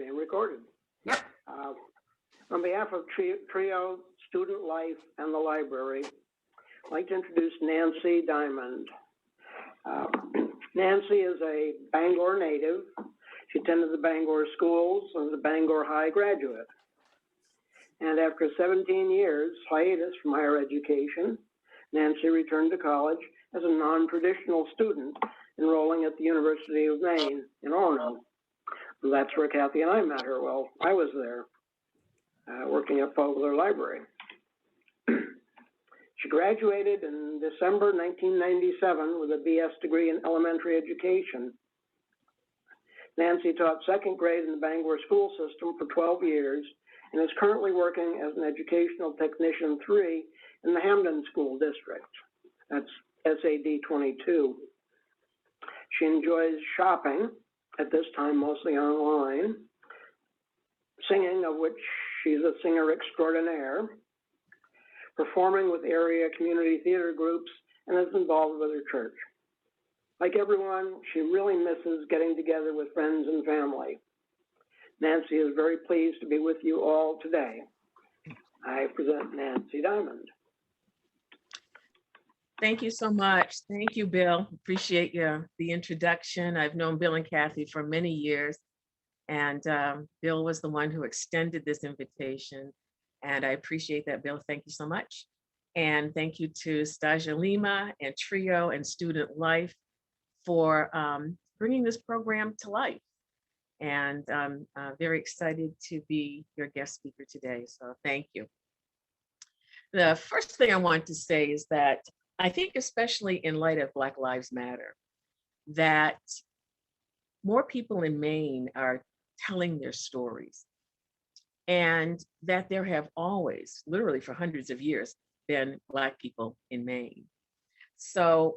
being recorded. Yep. On behalf of Trio, Student Life, and the library, I'd like to introduce Nancy Dymond. Nancy is a Bangor native. She attended the Bangor schools and is a Bangor High graduate. And after 17 years hiatus from higher education, Nancy returned to college as a non-traditional student, enrolling at the University of Maine in Orono. That's where Kathy and I met her. Well, I was there, working at Fogler Library. She graduated in December 1997 with a BS degree in elementary education. Nancy taught second grade in the Bangor school system for 12 years and is currently working as an educational technician 3 in the Hamden School District. That's SAD 22. She enjoys shopping, at this time mostly online, singing, of which she's a singer extraordinaire, performing with area community theater groups, and is involved with her church. Like everyone, she really misses getting together with friends and family. Nancy is very pleased to be with you all today. I present Nancy Dymond. Thank you so much. Thank you, Bill. Appreciate the introduction. I've known Bill and Kathy for many years, and Bill was the one who extended this invitation, and I appreciate that, Bill. Thank you so much. And thank you to Stasia Lima and Trio and Student Life for bringing this program to life. And I'm very excited to be your guest speaker today, so thank you. The first thing I want to say is that I think, especially in light of Black Lives Matter, that more people in Maine are telling their stories, and that there have always, literally for hundreds of years, been Black people in Maine. So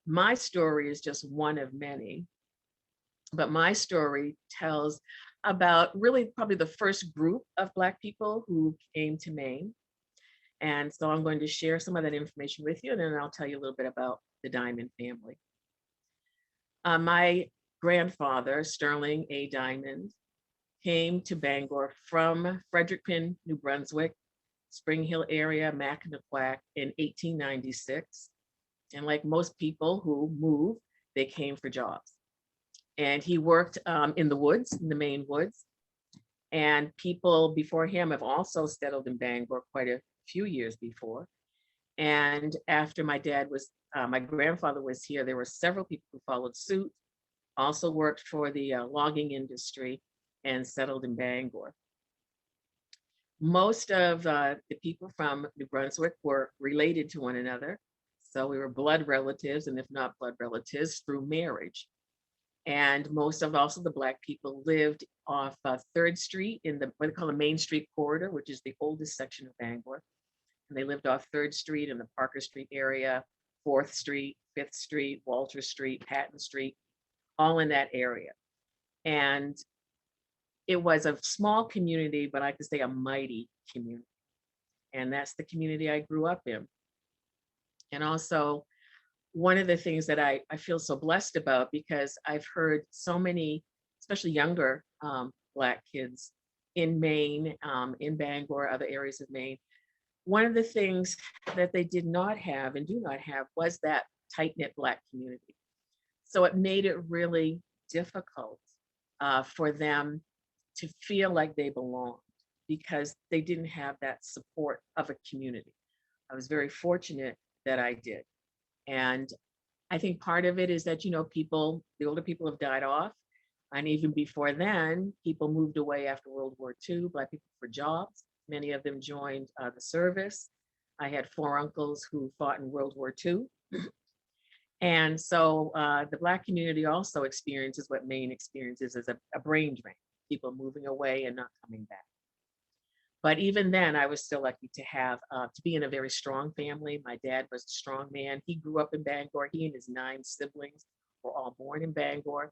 my story is just one of many, but my story tells about really probably the first group of Black people who came to Maine. And so I'm going to share some of that information with you, and then I'll tell you a little bit about the Dymond family. My grandfather, Sterling A. Dymond, came to Bangor from Fredericton, New Brunswick, Spring Hill area, Mackinac, in 1896. And like most people who move, they came for jobs. And he worked in the woods, in the Maine woods. And people before him have also settled in Bangor quite a few years before. And after my grandfather was here, there were several people who followed suit, also worked for the logging industry and settled in Bangor. Most of the people from New Brunswick were related to one another. So we were blood relatives, and if not blood relatives, through marriage. And most of also the Black people lived off 3rd Street in what they call the Main Street corridor, which is the oldest section of Bangor. And they lived off 3rd Street in the Parker Street area, 4th Street, 5th Street, Walter Street, Patton Street, all in that area. And it was a small community, but I could say a mighty community. And that's the community I grew up in. And also, one of the things that I feel so blessed about, because I've heard so many, especially younger Black kids in Maine, in Bangor, other areas of Maine, one of the things that they did not have and do not have was that tight-knit Black community. So it made it really difficult for them to feel like they belonged, because they didn't have that support of a community. I was very fortunate that I did. And I think part of it is that, the older people have died off. And even before then, people moved away after World War II, Black people for jobs. Many of them joined the service. I had 4 uncles who fought in World War II. And so the Black community also experiences what Maine experiences as a brain drain, people moving away and not coming back. But even then, I was still lucky to be in a very strong family. My dad was a strong man. He grew up in Bangor. He and his 9 siblings were all born in Bangor.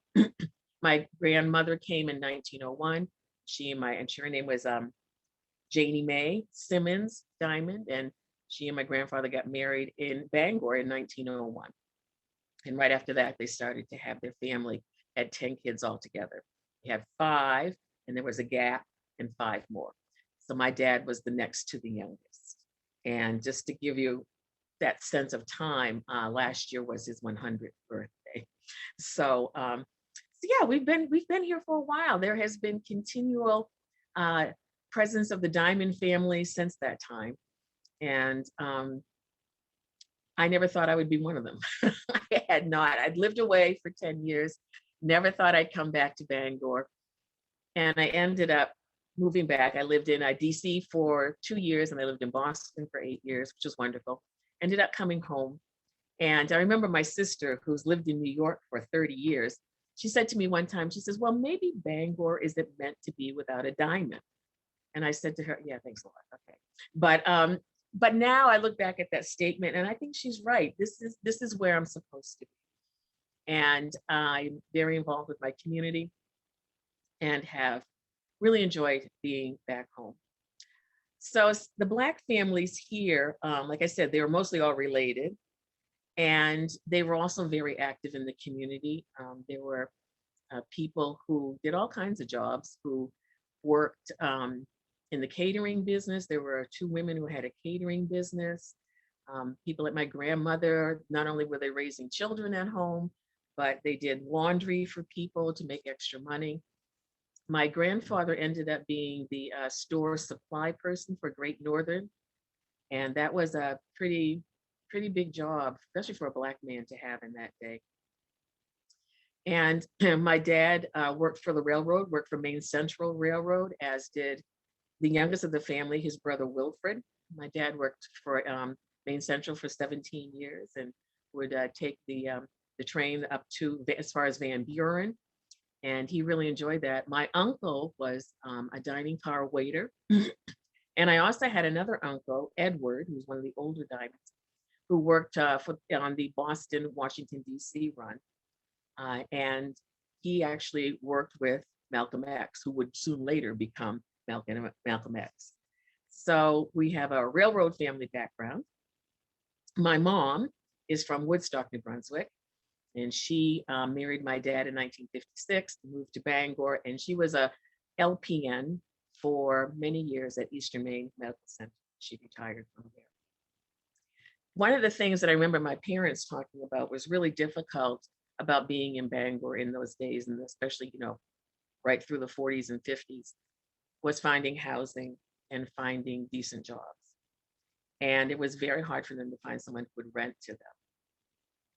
My grandmother came in 1901. Her name was Janie Mae Simmons Dymond, and she and my grandfather got married in Bangor in 1901. And right after that, they started to have their family, had 10 kids altogether. They had 5 and there was a gap and 5 more. So my dad was the next to the youngest. And just to give you that sense of time, last year was his 100th birthday. So, so yeah, we've been here for a while. There has been continual uh, presence of the Dymond family since that time, and I never thought I would be one of them. I had not. I'd lived away for 10 years, never thought I'd come back to Bangor, and I ended up moving back. I lived in DC for 2 years, and I lived in Boston for 8 years, which was wonderful. Ended up coming home. And I remember my sister, who's lived in New York for 30 years, she said to me one time, she says, well, maybe Bangor isn't meant to be without a Dymond. And I said to her, yeah, thanks a lot. Okay. But now I look back at that statement and I think she's right. This is where I'm supposed to be. And I'm very involved with my community and have really enjoyed being back home. So the Black families here, like I said, they were mostly all related. And they were also very active in the community. There were people who did all kinds of jobs, who worked in the catering business. There were 2 women who had a catering business. People like my grandmother, not only were they raising children at home, but they did laundry for people to make extra money. My grandfather ended up being the store supply person for Great Northern. And that was a pretty big job, especially for a Black man to have in that day. And my dad worked for the railroad, worked for Maine Central Railroad, as did the youngest of the family, his brother Wilfred. My dad worked for Maine Central for 17 years and would take the train up to as far as Van Buren. And he really enjoyed that. My uncle was a dining car waiter. And I also had another uncle, Edward, who's one of the older Dymonds, who worked on the Boston, Washington, D.C. run. And he actually worked with Malcolm X, who would soon later become Malcolm X. So we have a railroad family background. My mom is from Woodstock, New Brunswick, and she married my dad in 1956, moved to Bangor, and she was a LPN for many years at Eastern Maine Medical Center. She retired from there. One of the things that I remember my parents talking about was really difficult about being in Bangor in those days, and especially, right through the 40s and 50s, was finding housing and finding decent jobs. And it was very hard for them to find someone who would rent to them.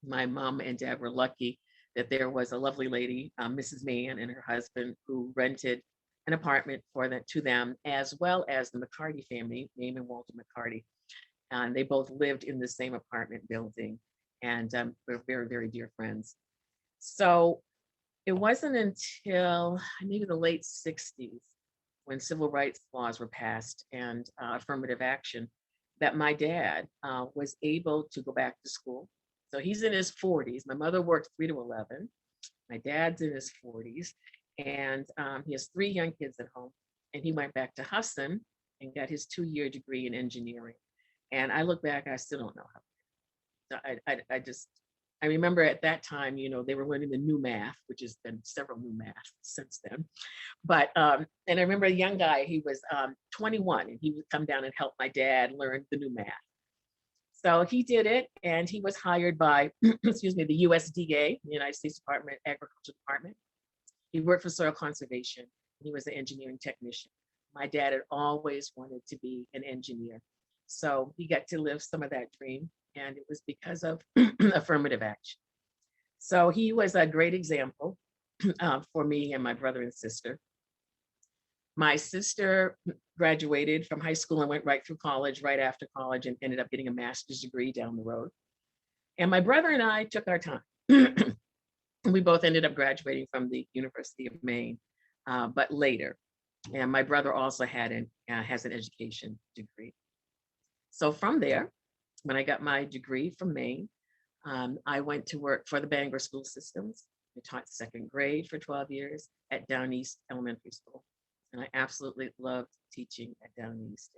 My mom and dad were lucky that there was a lovely lady, Mrs. Mann, and her husband, who rented an apartment to them, as well as the McCarty family, Name and Walter McCarty. And they both lived in the same apartment building, and were very, very dear friends. So it wasn't until maybe the late 60s, when civil rights laws were passed and affirmative action, that my dad was able to go back to school. So he's in his 40s. My mother worked 3 to 11. My dad's in his 40s, and he has 3 young kids at home. And he went back to Husson and got his 2-year degree in engineering. And I look back, I still don't know how. I remember at that time, they were learning the new math, which has been several new maths since then. But, and I remember a young guy, he was 21, and he would come down and help my dad learn the new math. So he did it, and he was hired by, excuse me, the USDA, the United States Agriculture Department. He worked for soil conservation. He was an engineering technician. My dad had always wanted to be an engineer. So he got to live some of that dream, and it was because of affirmative action. So he was a great example for me and my brother and sister. My sister graduated from high school and went right through college, right after college, and ended up getting a master's degree down the road. And my brother and I took our time. We both ended up graduating from the University of Maine, but later. And my brother also has an education degree. So from there, when I got my degree from Maine, I went to work for the Bangor school systems. I taught 2nd grade for 12 years at Down East Elementary School. And I absolutely loved teaching at Down East.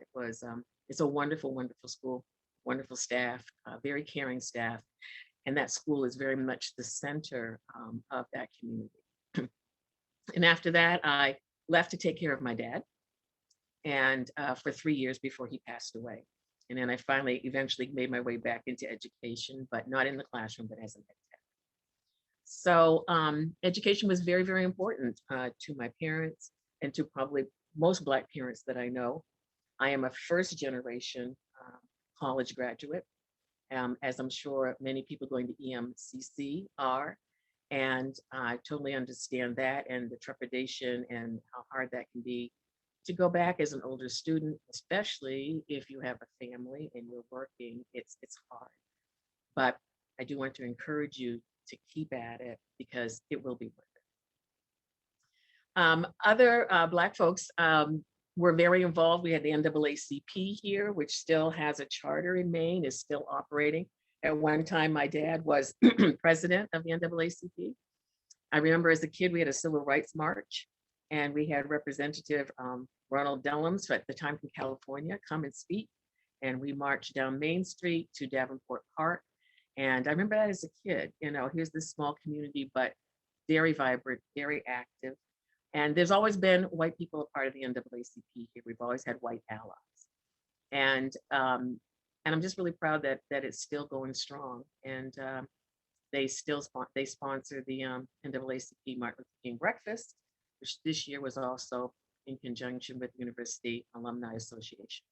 It's a wonderful, wonderful school, wonderful staff, very caring staff. And that school is very much the center of that community. And after that, I left to take care of my dad, and for 3 years before he passed away. And then I finally eventually made my way back into education, but not in the classroom, but as an ed tech. So education was very, very important to my parents and to probably most Black parents that I know. I am a first generation college graduate, as I'm sure many people going to EMCC are. And I totally understand that and the trepidation and how hard that can be to go back as an older student, especially if you have a family and you're working, it's hard. But I do want to encourage you to keep at it because it will be worth it. Other Black folks were very involved. We had the NAACP here, which still has a charter in Maine, is still operating. At one time, my dad was president of the NAACP. I remember as a kid, we had a civil rights march, and we had Representative Ronald Dellums, at the time from California, come and speak. And we marched down Main Street to Davenport Park. And I remember that as a kid, you know, here's this small community, but very vibrant, very active. And there's always been white people a part of the NAACP here. We've always had white allies. And I'm just really proud that it's still going strong. And they sponsor the NAACP Martin Luther King Breakfast, which this year was also in conjunction with University Alumni Association.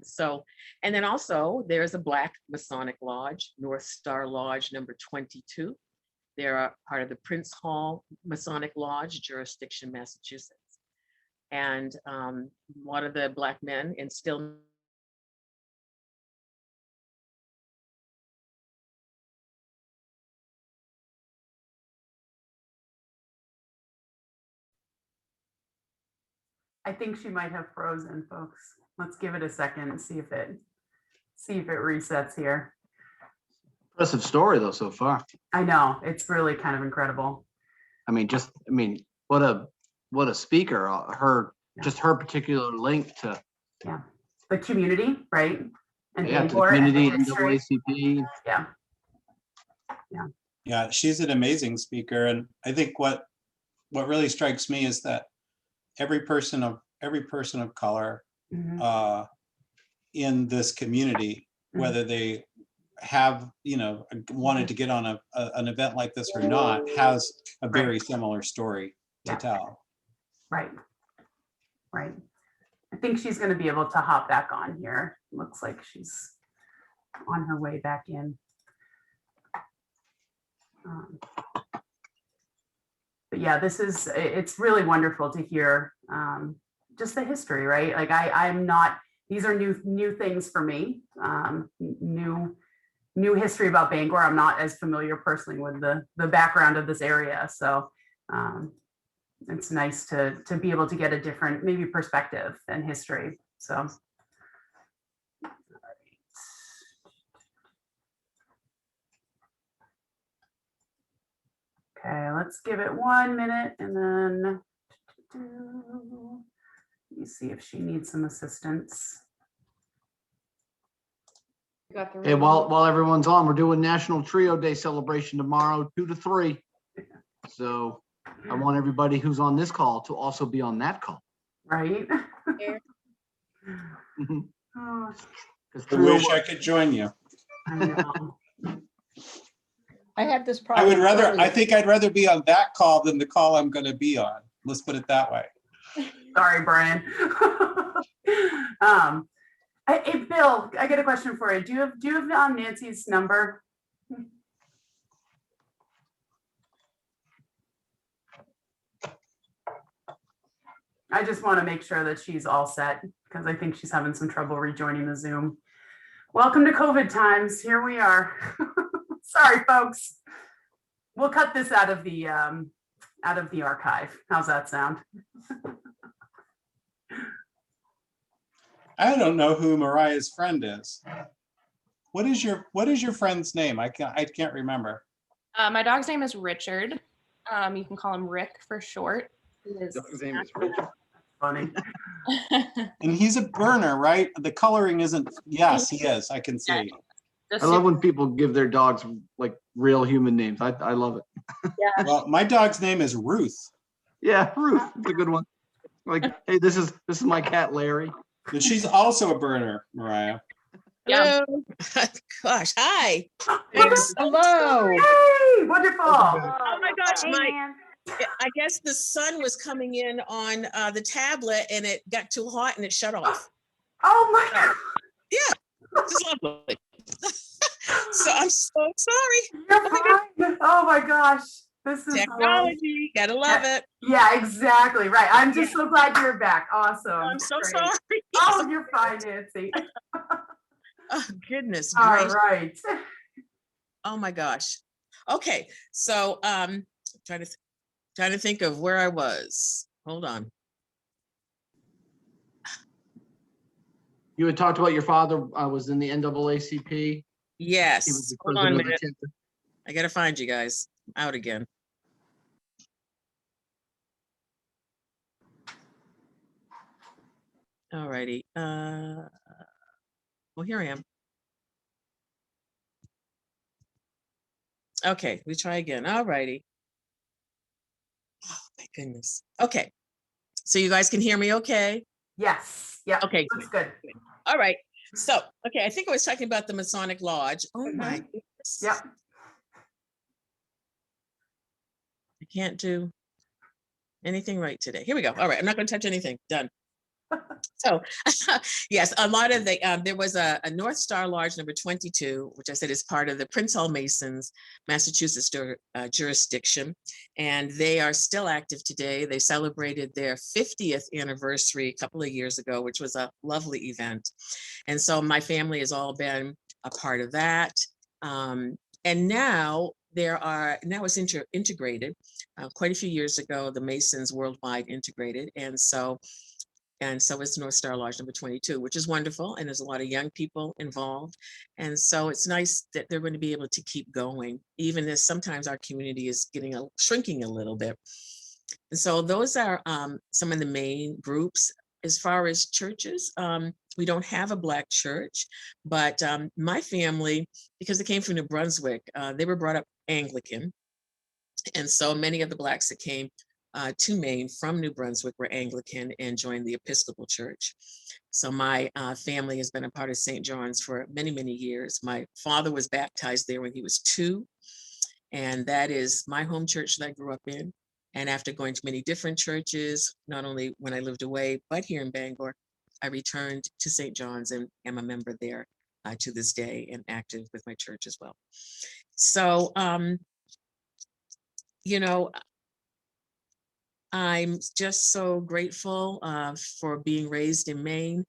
So, and then also there's a Black Masonic Lodge, North Star Lodge number 22. They're part of the Prince Hall Masonic Lodge, jurisdiction, Massachusetts. And a lot of the Black men, and still I think she might have frozen, folks. Let's give it a second and see if it resets here. Impressive story though so far. I know, it's really kind of incredible. I mean, what a speaker. Just her particular link to The community, right? And to the Bangor and the community and history. NAACP. Yeah, she's an amazing speaker, and I think what really strikes me is that every person of color Mhm. In this community, whether they have wanted to get on an event like this or not, has a very similar story to tell. Right. I think she's going to be able to hop back on here. Looks like she's on her way back in. But yeah, it's really wonderful to hear just the history, right? Like I'm not, these are new things for me, new history about Bangor. I'm not as familiar personally with the background of this area. So it's nice to be able to get a different maybe perspective and history. So. All right. Okay, let's give it 1 minute and then let me see if she needs some assistance. Hey, while everyone's on, we're doing National Trio Day celebration tomorrow, 2 to 3. So I want everybody who's on this call to also be on that call. Right? I wish I could join you. I know. I had this problem. I think I'd rather be on that call than the call I'm going to be on. Let's put it that way. Sorry, Brian. Hey, Bill, I got a question for you. Do you have Nancy's number? I just want to make sure that she's all set because I think she's having some trouble rejoining the Zoom. Welcome to COVID times. Here we are. Sorry, folks. We'll cut this out of the archive. How's that sound? I don't know who Mariah's friend is. What is your friend's name? I can't remember. My dog's name is Richard. You can call him Rick for short. Dog's name is Richard. Funny. And he's a burner, right? The coloring isn't. Yes, he is. I can see. I love when people give their dogs like real human names. I love it. Yeah. Well, my dog's name is Ruth. Yeah, Ruth, it's a good one. Like, hey, this is my cat Larry. But she's also a burner, Mariah. Hello. Gosh, hi. Hello. Yay, wonderful. Oh my gosh, Hey, Nan. I guess the sun was coming in on the tablet and it got too hot and it shut off. Oh my God. Yeah, this is lovely. So I'm so sorry. You're Oh my fine. Oh my gosh. This is Technology, gotta love it. Yeah, exactly. Right. I'm just so glad you're back. Awesome. I'm so Great. sorry. Oh, you're fine, Nancy. Oh, goodness All gracious. right. Oh my gosh. Okay, so trying to think of where I was. Hold on. You had talked about your father was in the NAACP. He was Yes. the Hold on a president of the minute. chapter. I gotta find you guys. I'm out again. All righty. Well, here I am. Okay, we try again. All righty. Oh my goodness. Okay. So you guys can hear me okay? Yes. Yeah. Okay. Looks good. All right. So, okay, I think I was talking about the Masonic Lodge. Oh my goodness. Yep. I can't do anything right today. Here we go. All right, I'm not going to touch anything. Done. So, yes, a lot of the, there was a North Star Lodge number 22, which I said is part of the Prince Hall Masons, Massachusetts jurisdiction, and they are still active today. They celebrated their 50th anniversary a couple of years ago, which was a lovely event. And so my family has all been a part of that. And now now it's integrated. Quite a few years ago, the Masons worldwide integrated. And so it's North Star Lodge number 22, which is wonderful. And there's a lot of young people involved. And so it's nice that they're going to be able to keep going, even as sometimes our community is shrinking a little bit. And so those are some of the main groups. As far as churches, we don't have a Black church, but my family, because they came from New Brunswick, they were brought up Anglican. And so many of the Blacks that came to Maine from New Brunswick were Anglican and joined the Episcopal Church. So my family has been a part of St. John's for many, many years. My father was baptized there when he was 2, and that is my home church that I grew up in. And after going to many different churches, not only when I lived away, but here in Bangor, I returned to St. John's and am a member there to this day and active with my church as well. So, you know, I'm just so grateful for being raised in Maine.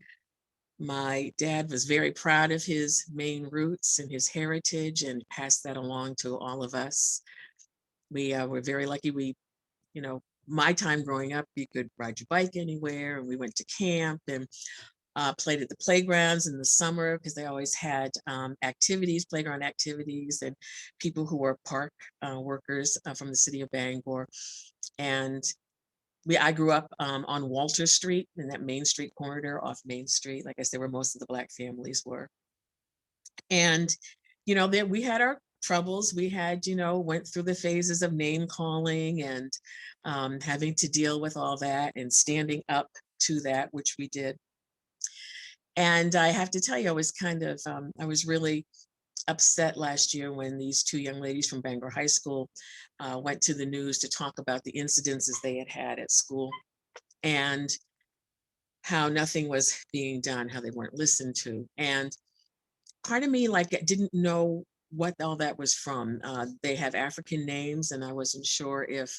My dad was very proud of his Maine roots and his heritage and passed that along to all of us. We were very lucky. My time growing up, you could ride your bike anywhere, and we went to camp and played at the playgrounds in the summer because they always had playground activities, and people who were park workers from the city of Bangor. And I grew up on Walter Street in that Main Street corridor off Main Street, like I said, where most of the Black families were. And, then we had our troubles. We had, went through the phases of name calling and having to deal with all that and standing up to that, which we did. And I have to tell you, I was I was really upset last year when these 2 young ladies from Bangor High School went to the news to talk about the incidences they had had at school and how nothing was being done, how they weren't listened to. And part of me didn't know what all that was from. They have African names, and I wasn't sure if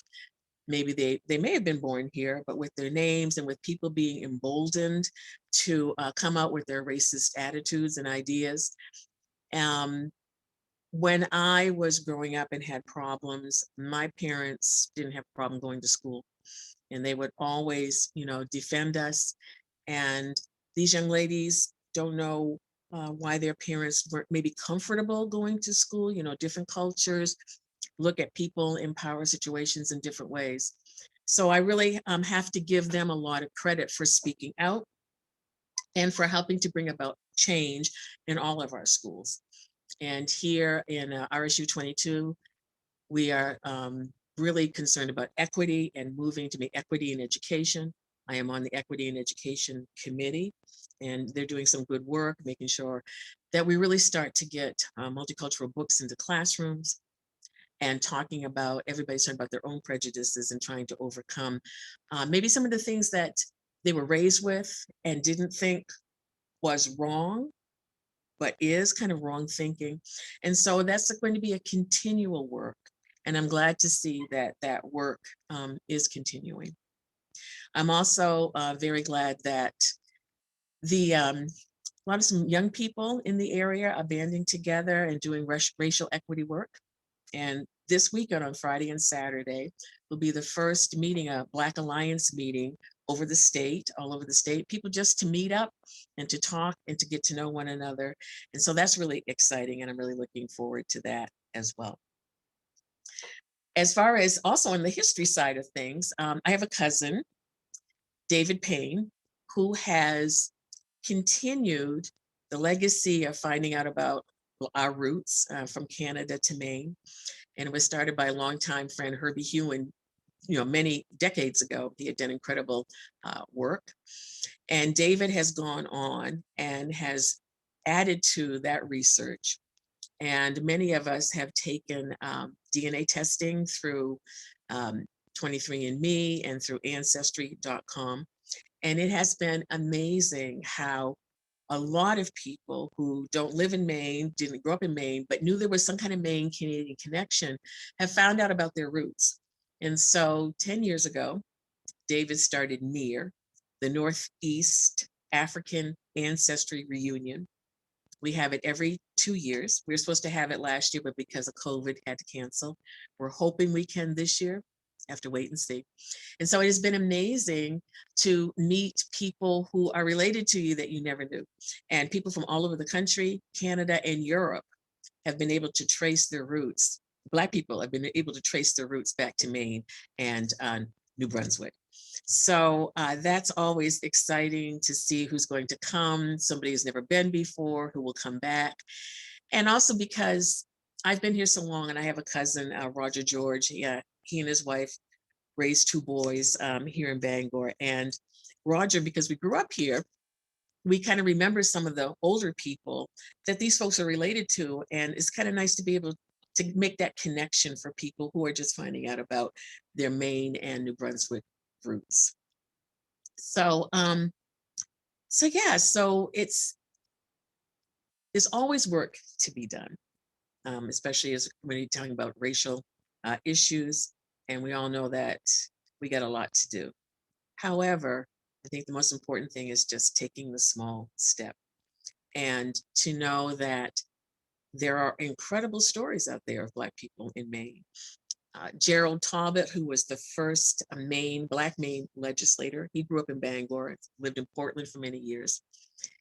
maybe they may have been born here, but with their names and with people being emboldened to come out with their racist attitudes and ideas. When I was growing up and had problems, my parents didn't have a problem going to school, and they would always, defend us. And these young ladies don't know why their parents weren't maybe comfortable going to school. Different cultures look at people in power situations in different ways. So I really have to give them a lot of credit for speaking out and for helping to bring about change in all of our schools. And here in RSU 22, we are really concerned about equity and moving to make equity in education. I am on the Equity in Education Committee, and they're doing some good work, making sure that we really start to get multicultural books into classrooms, and talking about, everybody's talking about their own prejudices and trying to overcome maybe some of the things that they were raised with and didn't think was wrong, but is kind of wrong thinking. And so that's going to be a continual work. And I'm glad to see that that work is continuing. I'm also very glad that a lot of some young people in the area are banding together and doing racial equity work. And this weekend on Friday and Saturday will be the first meeting, a Black Alliance meeting over the state, all over the state, people just to meet up and to talk and to get to know one another. And so that's really exciting, and I'm really looking forward to that as well. As far as also on the history side of things, I have a cousin, David Payne, who has continued the legacy of finding out about our roots from Canada to Maine. And it was started by a longtime friend, Herbie Hewen, many decades ago. He had done incredible work. And David has gone on and has added to that research. And many of us have taken DNA testing through 23andMe and through Ancestry.com. And it has been amazing how a lot of people who don't live in Maine, didn't grow up in Maine, but knew there was some kind of Maine Canadian connection, have found out about their roots. And so 10 years ago, David started NEAR, the Northeast African Ancestry Reunion. We have it every 2 years. We were supposed to have it last year, but because of COVID, had to cancel. We're hoping we can this year. Have to wait and see. And so it has been amazing to meet people who are related to you that you never knew. And people from all over the country, Canada and Europe, have been able to trace their roots. Black people have been able to trace their roots back to Maine and New Brunswick. So that's always exciting to see who's going to come, somebody who's never been before, who will come back. And also because I've been here so long, and I have a cousin, Roger George. He and his wife raised 2 boys here in Bangor. And Roger, because we grew up here, we kind of remember some of the older people that these folks are related to. And it's kind of nice to be able to make that connection for people who are just finding out about their Maine and New Brunswick roots. So, yeah, so there's always work to be done, especially as when you're talking about racial issues. And we all know that we got a lot to do. However, I think the most important thing is just taking the small step, and to know that there are incredible stories out there of Black people in Maine. Gerald Talbot, who was the first Black Maine legislator, he grew up in Bangor, lived in Portland for many years.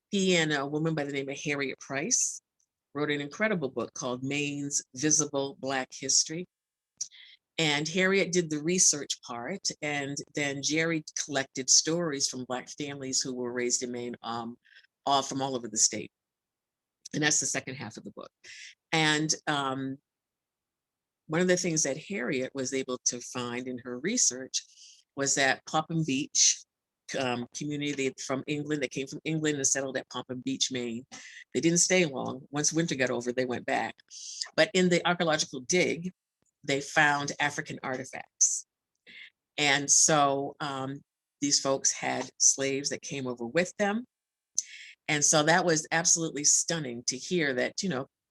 He and a woman by the name of Harriet Price wrote an incredible book called Maine's Visible Black History. And Harriet did the research part, and then Jerry collected stories from Black families who were raised in Maine, all from all over the state. And that's the second half of the book. And one of the things that Harriet was able to find in her research was that Popham Beach community from England, that came from England and settled at Popham Beach, Maine. They didn't stay long. Once winter got over, they went back. But in the archaeological dig, they found African artifacts. And so these folks had slaves that came over with them. And so that was absolutely stunning to hear that,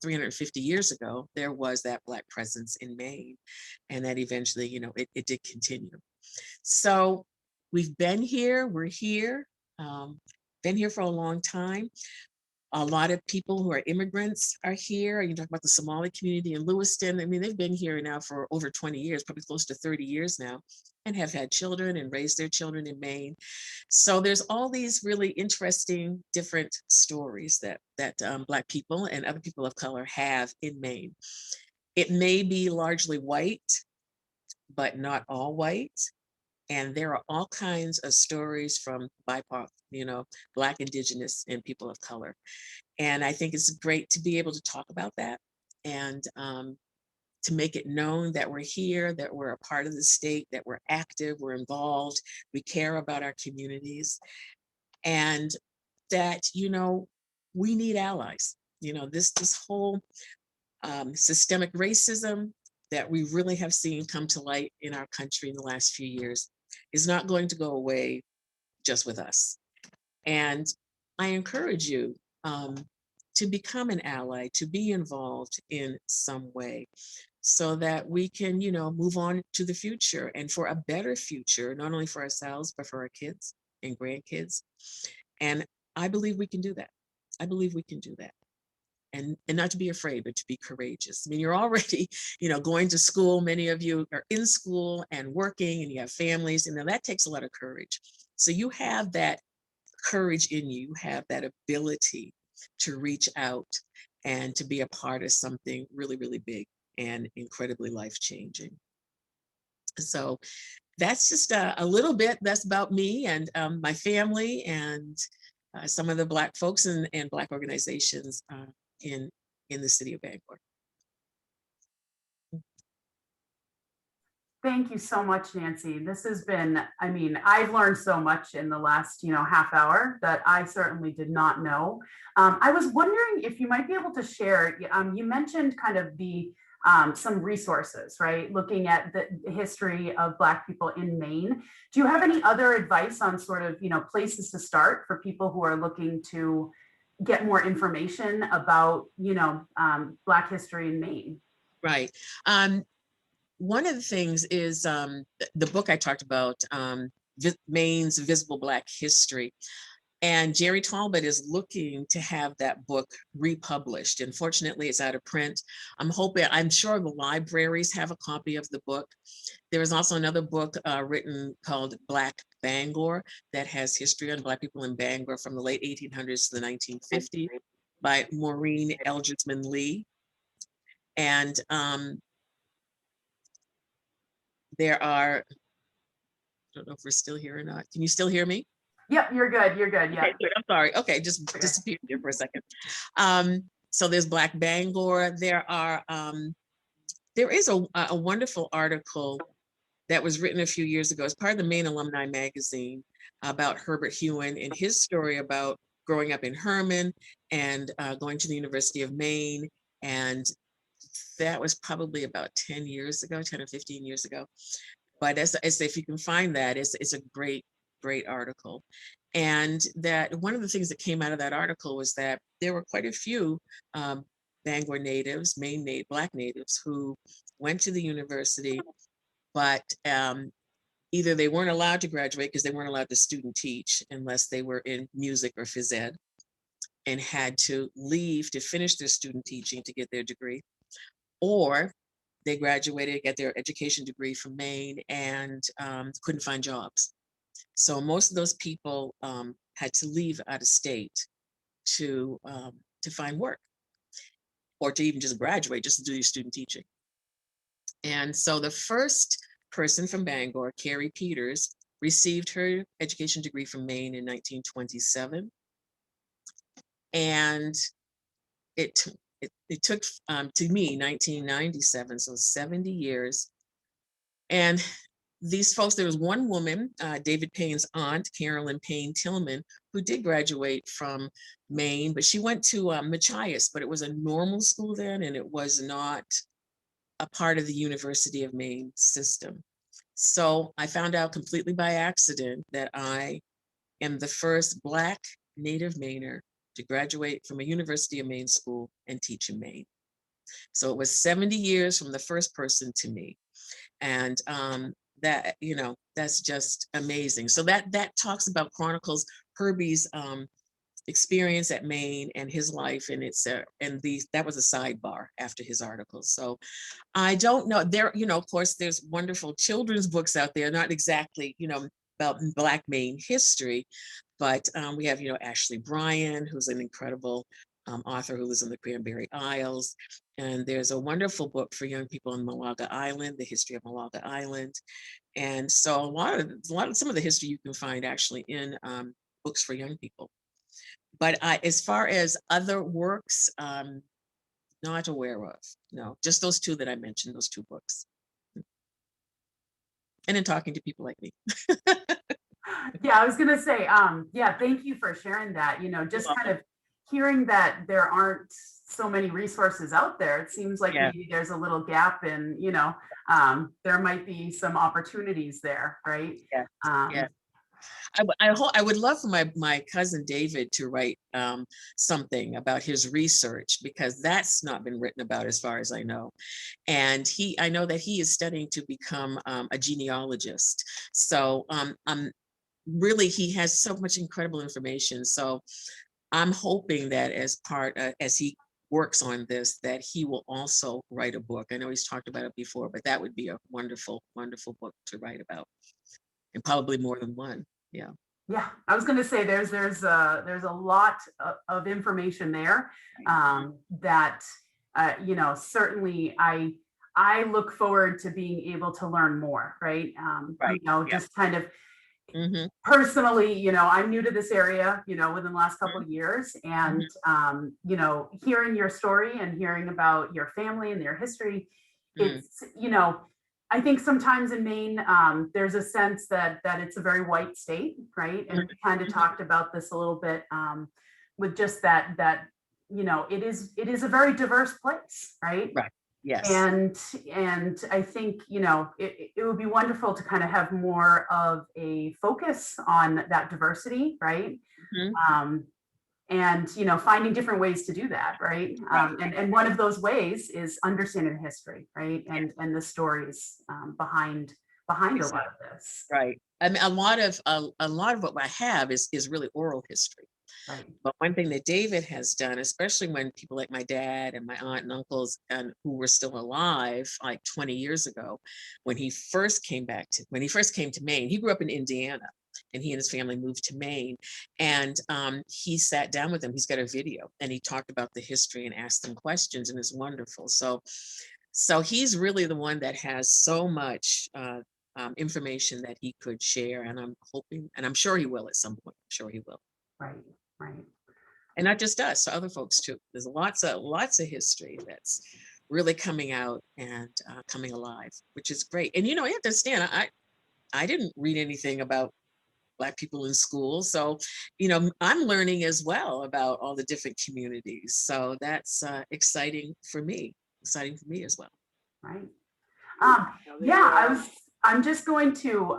350 years ago, there was that Black presence in Maine, and that eventually, it did continue. So we've been here, we're here, been here for a long time. A lot of people who are immigrants are here. You talk about the Somali community in Lewiston. I mean, they've been here now for over 20 years, probably close to 30 years now, and have had children and raised their children in Maine. So there's all these really interesting different stories that Black people and other people of color have in Maine. It may be largely white, but not all white. And there are all kinds of stories from BIPOC, Black, Indigenous, and people of color. And I think it's great to be able to talk about that. And to make it known that we're here, that we're a part of the state, that we're active, we're involved, we care about our communities, and that, we need allies. This whole systemic racism that we really have seen come to light in our country in the last few years is not going to go away just with us. And I encourage you to become an ally, to be involved in some way, so that we can, move on to the future and for a better future, not only for ourselves, but for our kids and grandkids. And I believe we can do that. I believe we can do that. And not to be afraid, but to be courageous. I mean, you're already, going to school. Many of you are in school and working, and you have families, and that takes a lot of courage. So you have that courage in you. You have that ability to reach out and to be a part of something really, really big and incredibly life-changing. So that's just a little bit. That's about me and my family and some of the Black folks and Black organizations in the city of Bangor. Thank you so much, Nancy. This has been, I've learned so much in the last, half hour that I certainly did not know. I was wondering if you might be able to share, you mentioned kind of some resources, right? Looking at the history of Black people in Maine. Do you have any other advice on sort of, places to start for people who are looking to get more information about, Black history in Maine? Right. One of the things is the book I talked about, Maine's Visible Black History. And Jerry Talbot is looking to have that book republished. Unfortunately, it's out of print. I'm sure the libraries have a copy of the book. There is also another book written called Black Bangor that has history on Black people in Bangor from the late 1800s to the 1950s by Maureen Eldridgeman Lee. And there are, I don't know if we're still here or not. Can you still hear me? Yep, you're good. You're good. Yeah. Okay, good. I'm sorry. Okay, just disappeared there for a second. So there's Black Bangor. There is a wonderful article that was written a few years ago as part of the Maine Alumni Magazine about Herbert Hewen and his story about growing up in Herman and going to the University of Maine. And that was probably about 10 years ago, 10 or 15 years ago. But as if you can find that, it's a great article. And that one of the things that came out of that article was that there were quite a few Bangor natives, Maine Black natives, who went to the university, but either they weren't allowed to graduate because they weren't allowed to student teach unless they were in music or phys ed, and had to leave to finish their student teaching to get their degree, or they graduated, got their education degree from Maine, and couldn't find jobs. So most of those people had to leave out of state to find work, or to even just graduate, just to do your student teaching. And so the first person from Bangor, Carrie Peters, received her education degree from Maine in 1927. And it took, to me, 1997, so 70 years. And these folks, there was one woman, David Payne's aunt, Carolyn Payne Tillman, who did graduate from Maine, but she went to Machias, but it was a normal school then, and it was not a part of the University of Maine system. So I found out completely by accident that I am the first Black native Mainer to graduate from a University of Maine school and teach in Maine. So it was 70 years from the first person to me. And that, that's just amazing. So that talks about, chronicles Herbie's experience at Maine and his life, and that was a sidebar after his article. So I don't know, there, of course, there's wonderful children's books out there, not exactly, about Black Maine history, but we have, Ashley Bryan, who's an incredible author who lives in the Cranberry Isles. And there's a wonderful book for young people on Malaga Island, the history of Malaga Island. And so some of the history you can find actually in books for young people. But as far as other works, not aware of. No, just those two that I mentioned, those two books. And in talking to people like me. Yeah, I was gonna say, yeah, thank you for sharing that. Just kind of hearing that there aren't so many resources out there. It seems like Yeah. maybe there's a little gap and, there might be some opportunities there, right? Yeah. Yeah. I would love for my cousin David to write something about his research, because that's not been written about as far as I know. And I know that he is studying to become a genealogist. So really, he has so much incredible information. So I'm hoping that as he works on this, that he will also write a book. I know he's talked about it before, but that would be a wonderful, wonderful book to write about, and probably more than one. Yeah. Yeah, I was going to say there's a lot of information there that certainly I look forward to being able to learn more, right? Right. Yeah. Just kind of Mm-hmm. personally, I'm new to this area, within the last couple of years, and hearing your story and hearing about your family and their history, it's I think sometimes in Maine, there's a sense that it's a very white state, right? And we kind of talked about this a little bit with just that it is a very diverse place, right? Right. Yes. And I think it would be wonderful to kind of have more of a focus on that diversity, right? Mm-hmm. And finding different ways to do that, right? And one of those ways is understanding history, right? And the stories behind a lot of this. Right. I mean, a lot of what I have is really oral history. Right. But one thing that David has done, especially when people like my dad and my aunt and uncles and who were still alive like 20 years ago, when he first came to Maine, he grew up in Indiana, and he and his family moved to Maine. And he sat down with them. He's got a video, and he talked about the history and asked them questions, and it's wonderful. So he's really the one that has so much information that he could share, and I'm hoping, and I'm sure he will at some point. I'm sure he will. Right. Right. And not just us, other folks too. There's lots of history that's really coming out and coming alive, which is great. And you have to understand, I didn't read anything about Black people in school, so I'm learning as well about all the different communities. So that's exciting for me as well. Right. I'm just going to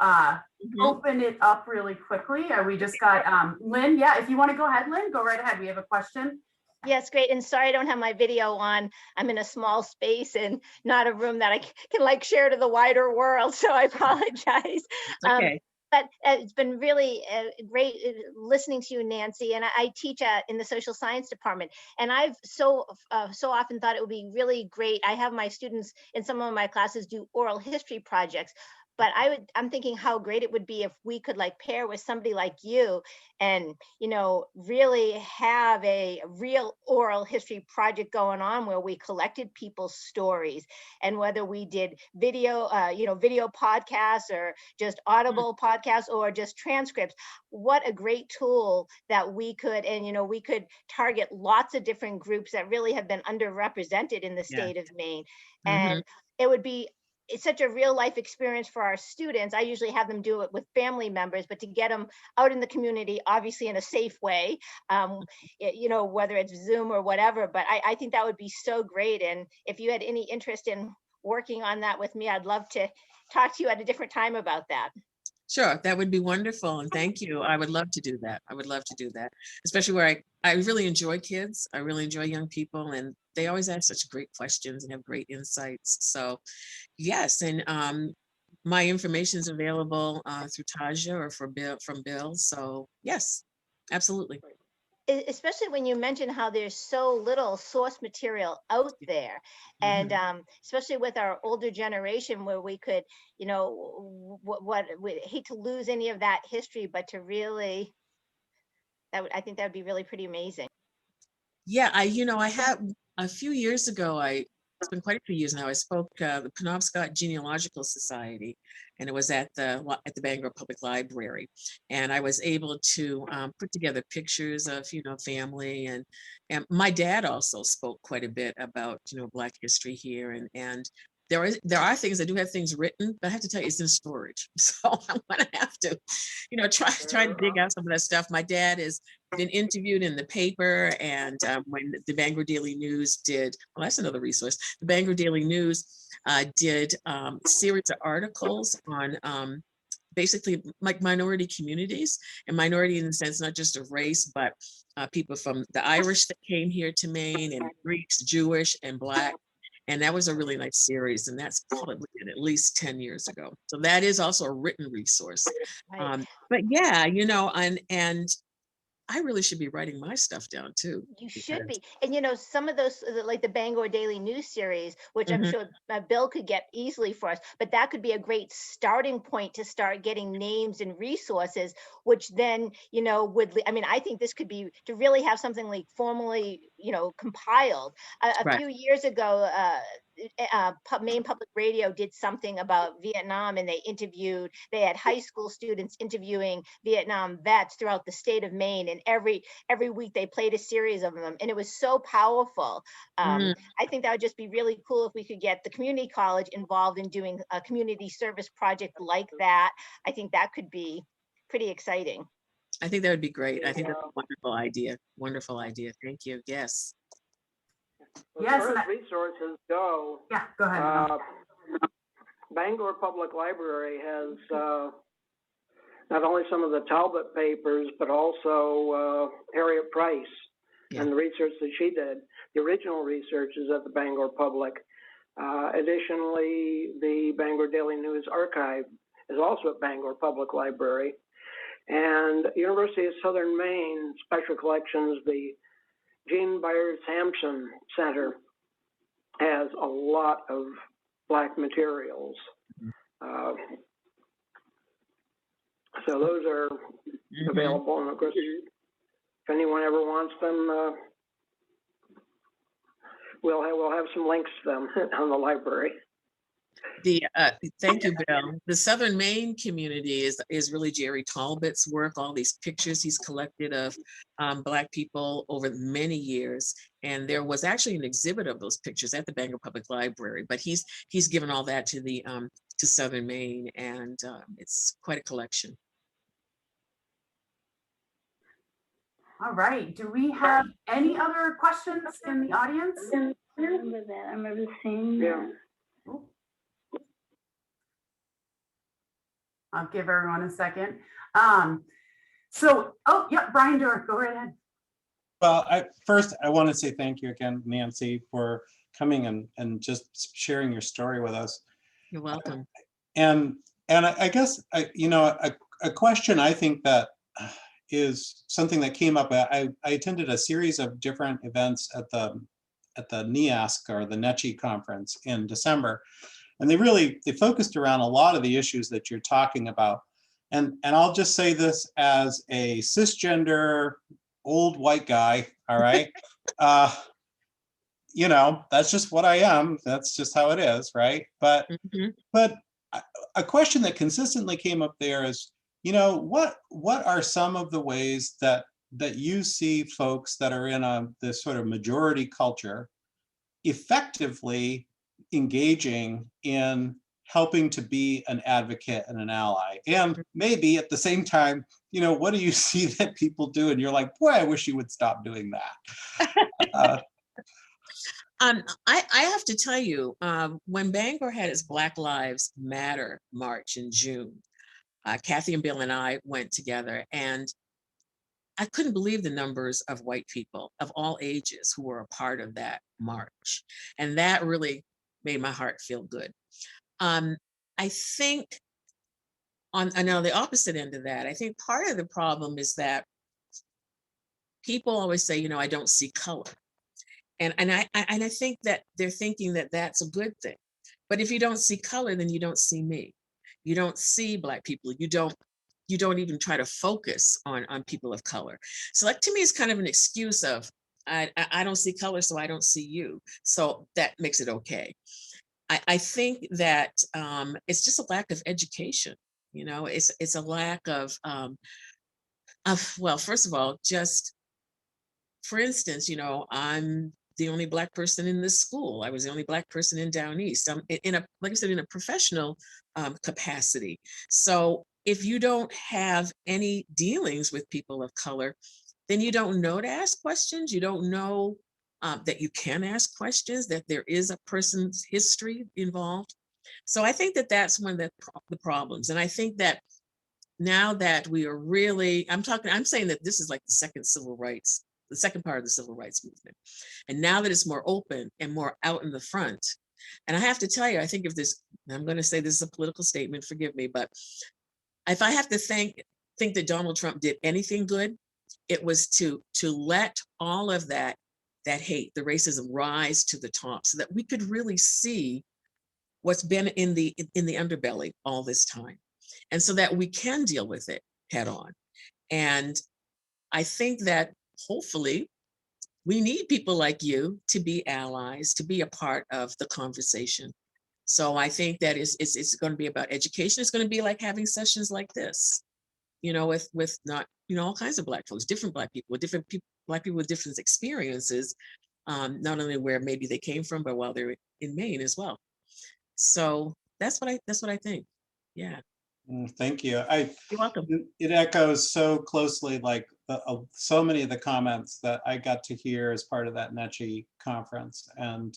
open it up really quickly. We just got Lynn. Yeah, if you want to go ahead, Lynn, go right ahead. We have a question. Yes, great. And sorry, I don't have my video on. I'm in a small space and not a room that I can share to the wider world. So I apologize. Okay. But it's been really great listening to you, Nancy. And I teach in the social science department. And I've so often thought it would be really great. I have my students in some of my classes do oral history projects. But I'm thinking how great it would be if we could pair with somebody like you and, really have a real oral history project going on where we collected people's stories, and whether we did video, video podcasts or just audible podcasts or just transcripts. What a great tool that we could, and, we could target lots of different groups that really have been underrepresented in the state of Maine. And it would be it's such a real life experience for our students. I usually have them do it with family members, but to get them out in the community, obviously in a safe way, whether it's Zoom or whatever, but I think that would be so great. And if you had any interest in working on that with me, I'd love to talk to you at a different time about that. Sure, that would be wonderful. And thank you. I would love to do that. Especially where I really enjoy kids. I really enjoy young people, and they always ask such great questions and have great insights. So yes, and my information is available through Taja or from Bill. So yes, absolutely. Especially when you mention how there's so little source material out there, and especially with our older generation, where we could, we hate to lose any of that history, but to really, I think that would be really pretty amazing. Yeah, I had a few years ago, I it's been quite a few years now. I spoke the Penobscot Genealogical Society, and it was at the Bangor Public Library. And I was able to put together pictures of, family, and my dad also spoke quite a bit about, Black history here, and there are things, I do have things written, but I have to tell you, it's in storage. So I'm gonna have to, try to dig out some of that stuff. My dad has been interviewed in the paper, and when the Bangor Daily News did, well, that's another resource. The Bangor Daily News did a series of articles on basically like minority communities, and minority in the sense not just of race, but people from the Irish that came here to Maine, and Greeks, Jewish, and Black. And that was a really nice series, and that's probably at least 10 years ago. So that is also a written resource. Right. But yeah, and I really should be writing my stuff down too. You should because- be. And some of those, like the Bangor Daily News series, which I'm Mhm. sure Bill could get easily for us, but that could be a great starting point to start getting names and resources, which then, I think this could be to really have something like formally, compiled. A Right. few years ago, Maine Public Radio did something about Vietnam, and they had high school students interviewing Vietnam vets throughout the state of Maine, and every week they played a series of them, and it was so powerful. Mhm. I think that would just be really cool if we could get the community college involved in doing a community service project like that. I think that could be pretty exciting. I think that would be great. I think that's a wonderful idea. Wonderful idea. Thank you. Yes. As Yes, far and as resources go, Yeah, go ahead. Bangor Public Library has not only some of the Talbot papers, but also Harriet Price Yeah. and the research that she did. The original research is at the Bangor Public. Additionally, the Bangor Daily News archive is also at Bangor Public Library. And University of Southern Maine Special Collections, the Jean Byers Hampson Center, has a lot of Black materials. So those are Mhm. available, and of course, if anyone ever wants them, we'll have some links to them on the library. Thank you, Bill. The Southern Maine community is really Jerry Talbot's work. All these pictures he's collected of Black people over many years, and there was actually an exhibit of those pictures at the Bangor Public Library. But he's given all that to the to Southern Maine, and it's quite a collection. All right. Do we have any other questions in the audience? I remember that. I remember seeing that. I'll give everyone a second. Brian Durr, go right ahead. Well, first, I want to say thank you again, Nancy, for coming and just sharing your story with us. You're welcome. And I guess, a question I think that is something that came up. I attended a series of different events at the NEASC, or the NECHI conference, in December. And they focused around a lot of the issues that you're talking about. And I'll just say this as a cisgender old white guy, all right? That's just what I am. That's just how it is, right? But a question that consistently came up there is, what are some of the ways that you see folks that are in this sort of majority culture effectively engaging in helping to be an advocate and an ally? And maybe at the same time, what do you see that people do and you're like, boy, I wish you would stop doing that? I have to tell you, when Bangor had its Black Lives Matter march in June, Kathy and Bill and I went together, and I couldn't believe the numbers of white people of all ages who were a part of that march. And that really made my heart feel good. I think on the opposite end of that, I think part of the problem is that people always say, I don't see color. And I think that they're thinking that that's a good thing. But if you don't see color, then you don't see me. You don't see Black people. You don't even try to focus on people of color. So that to me is kind of an excuse of, I don't see color, so I don't see you. So that makes it okay. I think that it's just a lack of education. You know, it's a lack of well, first of all, just for instance, you know, I'm the only Black person in this school. I was the only Black person in Down East. I'm in a, like I said, in a professional capacity. So if you don't have any dealings with people of color, then you don't know to ask questions. You don't know that you can ask questions, that there is a person's history involved. So I think that that's one of the problems. And I think that now that we are really, I'm saying that this is like the second part of the civil rights movement. And now that it's more open and more out in the front, and I have to tell you, I think if this, I'm going to say this is a political statement, forgive me, but if I have to think that Donald Trump did anything good, it was to let all of that hate, the racism rise to the top so that we could really see what's been in the underbelly all this time. And so that we can deal with it head on. And I think that hopefully we need people like you to be allies, to be a part of the conversation. So I think that it's going to be about education. It's going to be like having sessions like this, you know, with not, you know, all kinds of Black folks, different Black people, Black people with different experiences, not only where maybe they came from, but while they're in Maine as well. So that's what I think. Yeah. Thank you. You're welcome. It echoes so closely, like so many of the comments that I got to hear as part of that NECHI conference, and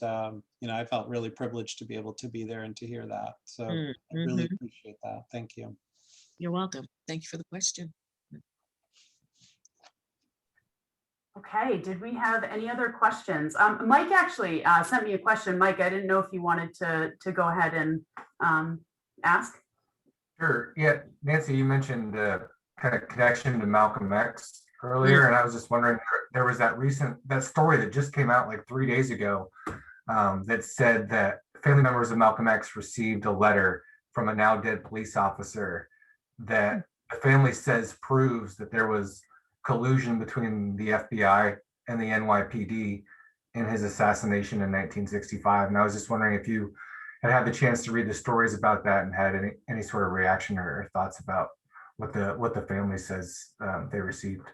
you know, I felt really privileged to be able to be there and to hear that. So I really appreciate that. Thank you. You're welcome. Thank you for the question. Okay, did we have any other questions? Mike actually sent me a question. Mike, I didn't know if you wanted to go ahead and ask. Sure. Yeah, Nancy, you mentioned the kind of connection to Malcolm X earlier, and I was just wondering, there was that story that just came out like 3 days ago that said that family members of Malcolm X received a letter from a now dead police officer that the family says proves that there was collusion between the FBI and the NYPD in his assassination in 1965. And I was just wondering if you had the chance to read the stories about that and had any sort of reaction or thoughts about what the family says they received.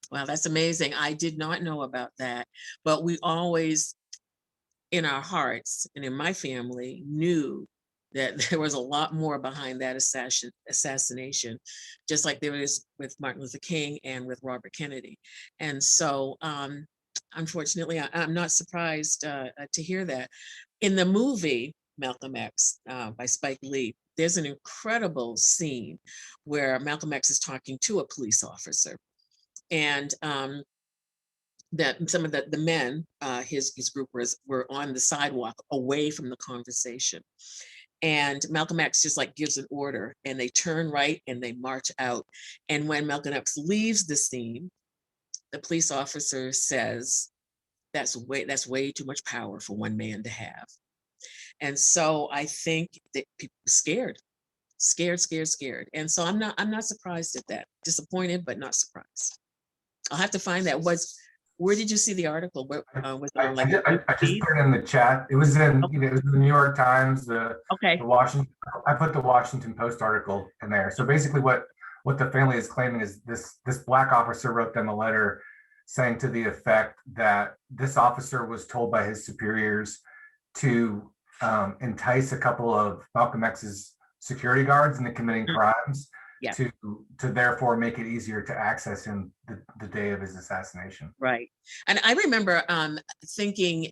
Wow, that's amazing. I did not know about that, but we always, in our hearts and in my family, knew that there was a lot more behind that assassination, just like there was with Martin Luther King and with Robert Kennedy. And so, unfortunately, I'm not surprised to hear that. In the movie Malcolm X by Spike Lee, there's an incredible scene where Malcolm X is talking to a police officer, and that some of the men, his group were on the sidewalk away from the conversation. And Malcolm X just like gives an order, and they turn right and they march out. And when Malcolm X leaves the scene, the police officer says, that's way too much power for one man to have. And so I think that people are scared. And so I'm not surprised at that. Disappointed, but not surprised. I'll have to find that. Where did you see the article? Where, was it on, like, I just put it in the chat. It was in, okay. it was in the New York Times, the Washington. I put the Washington Post article in there. So basically, what the family is claiming is this Black officer wrote them a letter saying to the effect that this officer was told by his superiors to entice a couple of Malcolm X's security guards into committing crimes, to therefore make it easier to access him the day of his assassination. Right. And I remember thinking,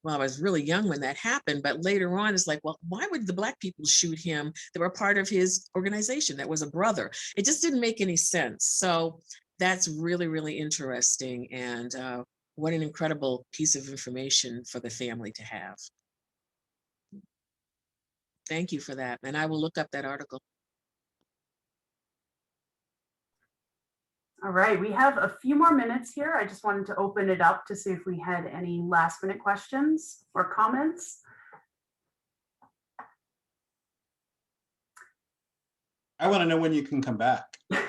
well, I was really young when that happened, but later on it's like, well, why would the Black people shoot him that were part of his organization, that was a brother? It just didn't make any sense. So that's really, really interesting. And what an incredible piece of information for the family to have. Thank you for that. And I will look up that article. All right, we have a few more minutes here. I just wanted to open it up to see if we had any last minute questions or comments. I want to know when you can come back. I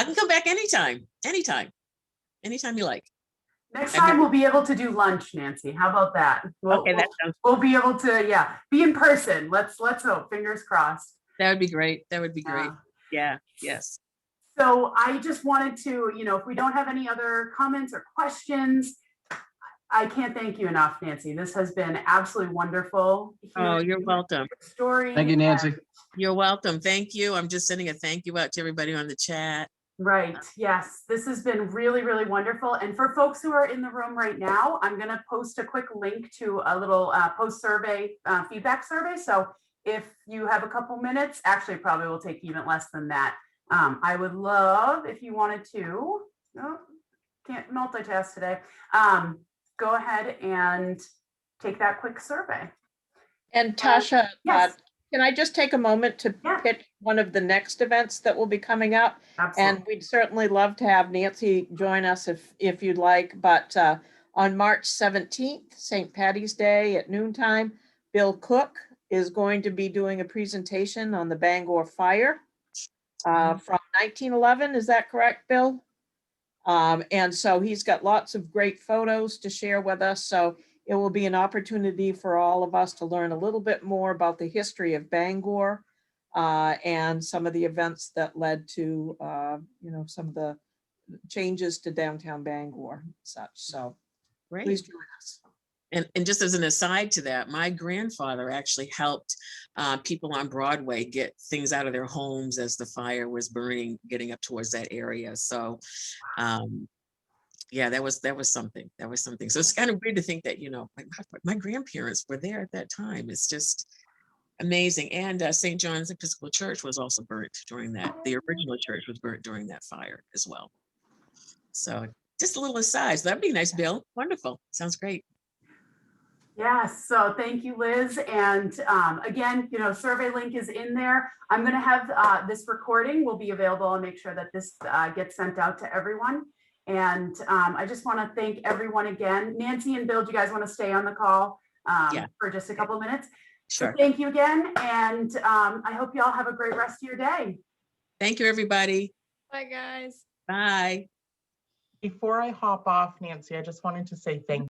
can come back anytime. anytime you like. Next I've time never- we'll be able to do lunch, Nancy. How about that? Okay, that sounds, We'll be able to, yeah, be in person. Let's hope, fingers crossed. that would be great. That would be great. Yeah. Yeah, yes. So I just wanted to, if we don't have any other comments or questions, I can't thank you enough, Nancy. This has been absolutely wonderful. Oh, hearing you're your welcome. Story. Thank you, Nancy. You're welcome. Thank you. I'm just sending a thank you out to everybody on the chat. Right. Yes. This has been really, really wonderful. And for folks who are in the room right now, I'm going to post a quick link to a little post survey, feedback survey. So if you have a couple minutes, actually probably will take even less than that. I would love if you wanted to, oh, can't multitask today. Go ahead and take that quick survey. And Tasha, Yes. can I just take a moment to Yeah. pitch one of the next events that will be coming up? Absolutely. And we'd certainly love to have Nancy join us if you'd like. But on March 17th, St. Patty's Day at noontime, Bill Cook is going to be doing a presentation on the Bangor fire from 1911. Is that correct, Bill? And so he's got lots of great photos to share with us. So it will be an opportunity for all of us to learn a little bit more about the history of Bangor and some of the events that led to, some of the changes to downtown Bangor and such. So Great. please join us. And just as an aside to that, my grandfather actually helped people on Broadway get things out of their homes as the fire was burning, getting up towards that area. So, yeah, that was something. That was something. So it's kind of weird to think that, my grandparents were there at that time. It's just amazing. And St. John's Episcopal Church was also burnt during that. The original church was burnt during that fire as well. So just a little aside. So that'd be nice, Bill. Wonderful. Sounds great. Yes, so thank you, Liz. And again, survey link is in there. I'm going to have this recording will be available and make sure that this gets sent out to everyone. And I just want to thank everyone again. Nancy and Bill, do you guys want to stay on the call for just a couple of minutes? Sure. So thank you again. And I hope you all have a great rest of your day. Thank you, everybody. Bye, guys. Bye. Before I hop off, Nancy, I just wanted to say thank